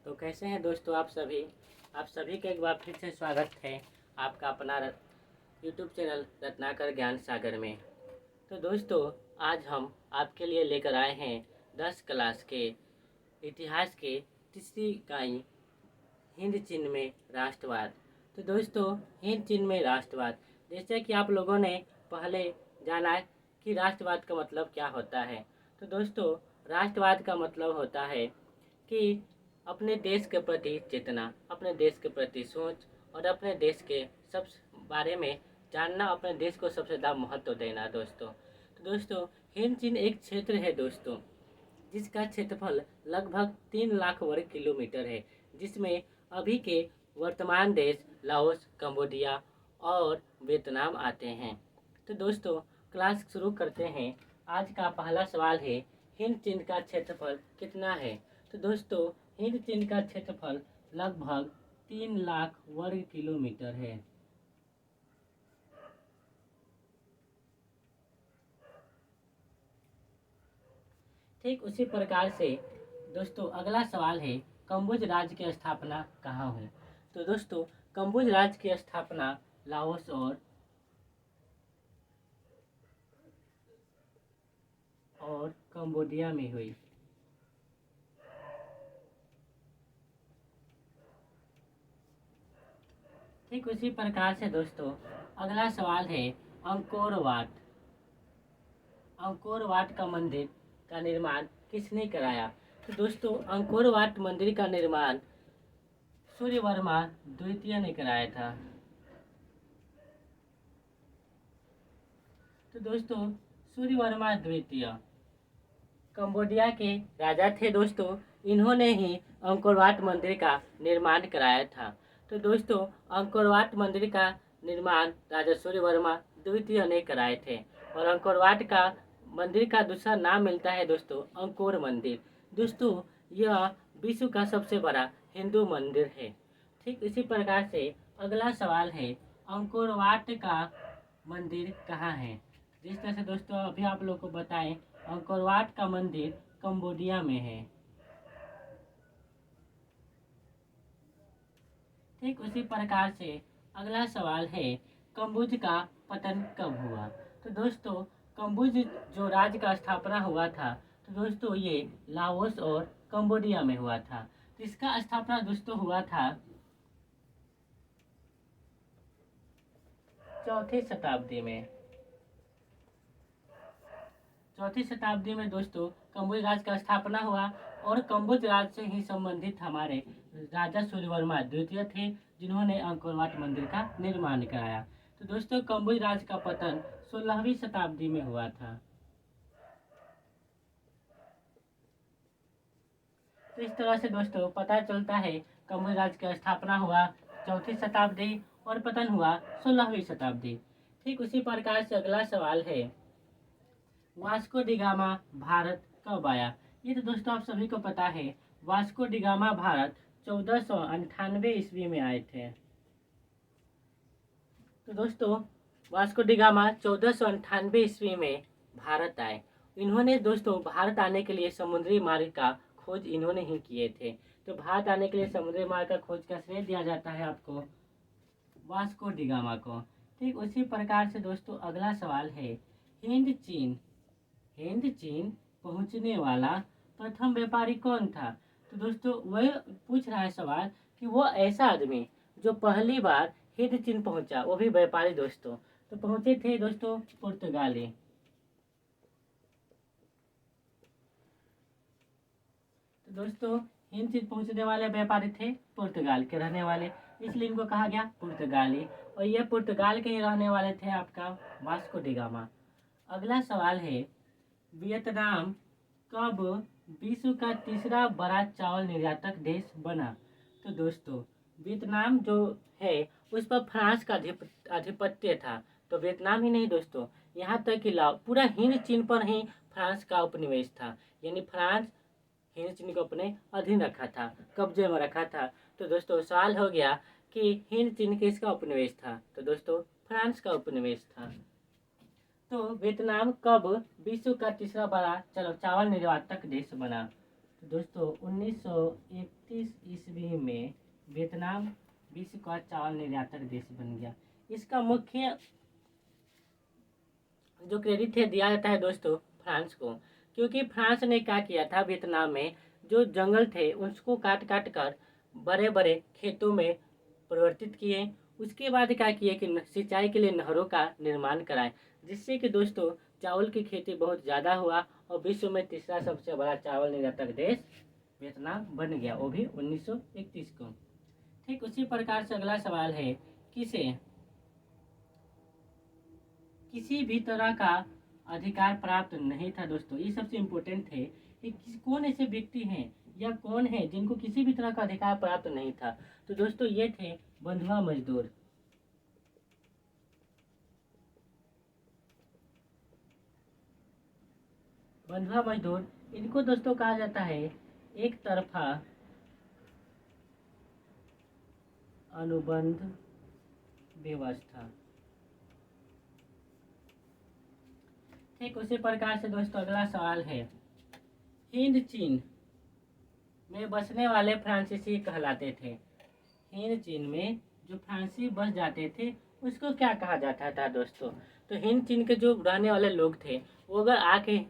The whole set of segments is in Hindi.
तो कैसे हैं दोस्तों आप सभी का एक बार फिर से स्वागत है आपका अपना यूट्यूब चैनल रत्नाकर ज्ञान सागर में। तो दोस्तों आज हम आपके लिए लेकर आए हैं 10 क्लास के इतिहास के तीसरी इकाई हिंद चीन में राष्ट्रवाद। तो दोस्तों हिंद चीन में राष्ट्रवाद, जैसे कि आप लोगों ने पहले जाना कि राष्ट्रवाद का मतलब क्या होता है। तो दोस्तों राष्ट्रवाद का मतलब होता है कि अपने देश के प्रति चेतना, अपने देश के प्रति सोच और अपने देश के सब बारे में जानना, अपने देश को सबसे ज़्यादा महत्व देना दोस्तों। तो दोस्तों हिंद चीन एक क्षेत्र है दोस्तों, जिसका क्षेत्रफल लगभग 3 लाख वर्ग किलोमीटर है, जिसमें अभी के वर्तमान देश लाओस, कंबोडिया और वियतनाम आते हैं। तो दोस्तों क्लास शुरू करते हैं। आज का पहला सवाल है, हिंद चीन का क्षेत्रफल कितना है। तो दोस्तों हिंद चीन का क्षेत्रफल लगभग 3 लाख वर्ग किलोमीटर है। ठीक उसी प्रकार से दोस्तों अगला सवाल है, कंबोज राज्य की स्थापना कहाँ हुई। तो दोस्तों कंबोज राज्य की स्थापना लाओस और कंबोडिया में हुई। ठीक उसी प्रकार से दोस्तों अगला सवाल है, अंकोर वाट अंकोर वाट का मंदिर का निर्माण किसने कराया। तो दोस्तों अंकोर वाट मंदिर का निर्माण सूर्यवर्मा द्वितीय ने कराया था। तो दोस्तों सूर्यवर्मा द्वितीय कंबोडिया के राजा थे दोस्तों, इन्होंने ही अंकोर वाट मंदिर का निर्माण कराया था। तो दोस्तों अंकोर वाट मंदिर का निर्माण राजा सूर्यवर्मा द्वितीय ने कराए थे और अंकोर वाट का मंदिर का दूसरा नाम मिलता है दोस्तों अंकोर मंदिर। दोस्तों यह विश्व का सबसे बड़ा हिंदू मंदिर है। ठीक इसी प्रकार से अगला सवाल है, अंकोर वाट का मंदिर कहाँ है। जिस तरह से दोस्तों अभी आप लोग को बताएं, अंकोर वाट का मंदिर कंबोडिया में है। ठीक उसी प्रकार से अगला सवाल है, कंबुज का पतन कब हुआ। तो दोस्तों कंबुज जो राज्य का स्थापना हुआ था, तो दोस्तों ये लाओस और कंबोडिया में हुआ था। तो इसका स्थापना दोस्तों हुआ था 4ठी शताब्दी में। 4ठी शताब्दी में दोस्तों कंबुज राज्य का स्थापना हुआ और कंबुज राज्य से ही संबंधित हमारे राजा सूर्यवर्मा द्वितीय थे, जिन्होंने अंकोर वाट मंदिर का निर्माण कराया। तो दोस्तों कंबुज राज्य का पतन 16वीं शताब्दी में हुआ था। तो इस तरह से दोस्तों पता चलता है कंबुज राज्य का स्थापना हुआ 4ठी शताब्दी और पतन हुआ 16वीं शताब्दी। ठीक उसी प्रकार से अगला सवाल है, वास्को डिगामा भारत कब आया। ये तो दोस्तों आप सभी को पता है, वास्को डिगामा भारत 1498 ईस्वी में आए थे। तो दोस्तों वास्को डिगामा 1498 ईस्वी में भारत आए। इन्होंने दोस्तों भारत आने के लिए समुद्री मार्ग का खोज इन्होंने ही किए थे। तो भारत आने के लिए समुद्री मार्ग का खोज का श्रेय दिया जाता है आपको वास्को डिगामा को। ठीक उसी प्रकार से दोस्तों अगला सवाल है, हिंद चीन पहुंचने वाला प्रथम व्यापारी कौन था। तो दोस्तों वह पूछ रहा है सवाल कि वो ऐसा आदमी जो पहली बार हिंद चीन पहुंचा, वो भी व्यापारी दोस्तों। तो पहुंचे थे दोस्तों पुर्तगाली। तो दोस्तों हिंद चीन पहुंचने वाले व्यापारी थे पुर्तगाल के रहने वाले, इसलिए इनको कहा गया पुर्तगाली। और ये पुर्तगाल के ही रहने वाले थे आपका वास्को डिगामा। अगला सवाल है, वियतनाम कब विश्व का तीसरा बड़ा चावल निर्यातक देश बना। तो दोस्तों वियतनाम जो है उस पर फ्रांस का आधिपत्य था। तो वियतनाम ही नहीं दोस्तों, यहाँ तक कि पूरा हिंद चीन पर ही फ्रांस का उपनिवेश था, यानी फ्रांस हिंद चीन को अपने अधीन रखा था, कब्जे में रखा था। तो दोस्तों सवाल हो गया कि हिंद चीन किसका उपनिवेश था। तो दोस्तों फ्रांस का उपनिवेश था। तो वियतनाम कब विश्व का तीसरा बड़ा चावल निर्यातक देश बना। तो दोस्तों 1931 ईस्वी में वियतनाम विश्व का चावल निर्यातक देश बन गया। इसका मुख्य जो क्रेडिट है दिया जाता है दोस्तों फ्रांस को, क्योंकि फ्रांस ने क्या किया था, वियतनाम में जो जंगल थे उसको काट काट कर बड़े बड़े खेतों में परिवर्तित किए। उसके बाद क्या किए कि सिंचाई के लिए नहरों का निर्माण कराए, जिससे कि दोस्तों चावल की खेती बहुत ज़्यादा हुआ और विश्व में तीसरा सबसे बड़ा चावल निर्यातक देश वियतनाम बन गया, वो भी 1931 को। ठीक उसी प्रकार से अगला सवाल है, किसी भी तरह का अधिकार प्राप्त नहीं था दोस्तों। ये सबसे इम्पोर्टेंट है कि कौन ऐसे व्यक्ति हैं या कौन है जिनको किसी भी तरह का अधिकार प्राप्त नहीं था। तो दोस्तों ये थे बंधुआ मजदूर। बंधुआ मजदूर इनको दोस्तों कहा जाता है एक तरफा अनुबंध व्यवस्था। ठीक उसी प्रकार से दोस्तों अगला सवाल है, हिंद चीन में बसने वाले फ्रांसीसी कहलाते थे। हिंद चीन में जो फ्रांसीसी बस जाते थे उसको क्या कहा जाता था दोस्तों। तो हिंद चीन के जो रहने वाले लोग थे वो अगर आके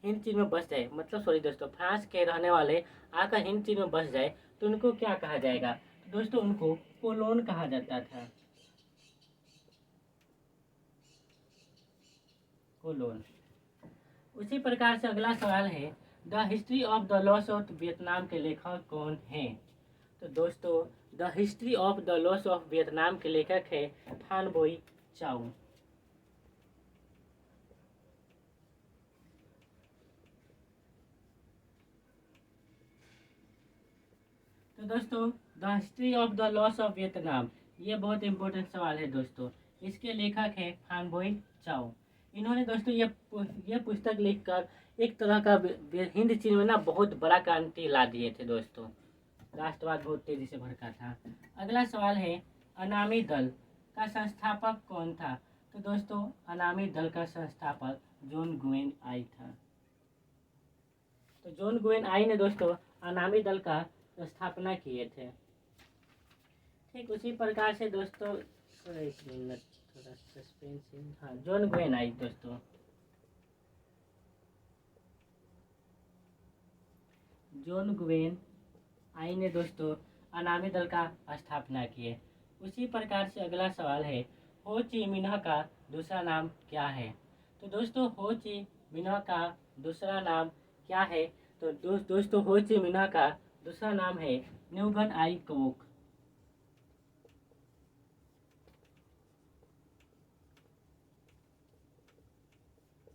हिंद चीन में बस जाए, मतलब सॉरी दोस्तों, फ्रांस के रहने वाले आकर हिंद चीन में बस जाए तो उनको क्या कहा जाएगा। तो दोस्तों उनको कोलोन कहा जाता था, कोलोन। उसी प्रकार से अगला सवाल है, the history of the loss of Vietnam के लेखक कौन हैं। तो दोस्तों the history of the loss of Vietnam के लेखक है फान बोई चाउ। तो दोस्तों the history of the loss of Vietnam ये बहुत इंपॉर्टेंट सवाल है दोस्तों। इसके लेखक है फान बोई चाउ। इन्होंने दोस्तों ये पुस्तक लिखकर एक तरह का हिंद चीन में ना बहुत बड़ा क्रांति ला दिए थे दोस्तों। राष्ट्रवाद बहुत तेजी से भड़का था। अगला सवाल है, अनामी दल का संस्थापक कौन था। तो दोस्तों अनामी दल का संस्थापक जॉन गुएन आई था। तो जॉन गुएन आई ने दोस्तों अनामी दल का स्थापना किए थे। ठीक उसी प्रकार से दोस्तों एक मिनट थोड़ा सस्पेंस है। हाँ, जॉन गुएन आई दोस्तों, जॉन गुएन आई ने दोस्तों अनामी दल का स्थापना किए। उसी प्रकार से अगला सवाल है, हो ची मिन्ह का दूसरा नाम क्या है। तो दोस्तों हो ची मिन्ह का दूसरा नाम क्या है। तो दोस्तों हो ची मिन्ह का दूसरा नाम है न्यूगन आई कोक।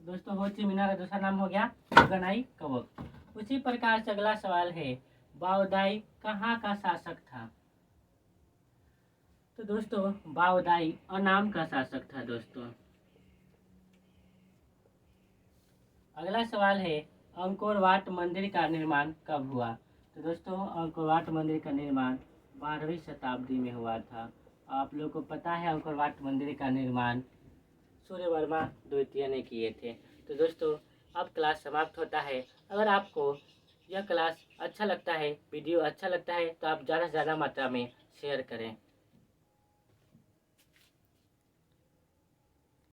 दोस्तों हो ची मिन्ह का दूसरा नाम हो गया न्यूगन आई कोक। उसी प्रकार से अगला सवाल है, बाओदाई कहाँ का शासक था। तो दोस्तों बाओदाई अनाम का शासक था दोस्तों। अगला सवाल है, अंकोर वाट मंदिर का निर्माण कब हुआ। तो दोस्तों अंकोर वाट मंदिर का निर्माण 12वीं शताब्दी में हुआ था। आप लोगों को पता है अंकोर वाट मंदिर का निर्माण सूर्यवर्मा द्वितीय ने किए थे। तो दोस्तों अब क्लास समाप्त होता है। अगर आपको यह क्लास अच्छा लगता है, वीडियो अच्छा लगता है, तो आप ज़्यादा से ज़्यादा मात्रा में शेयर करें।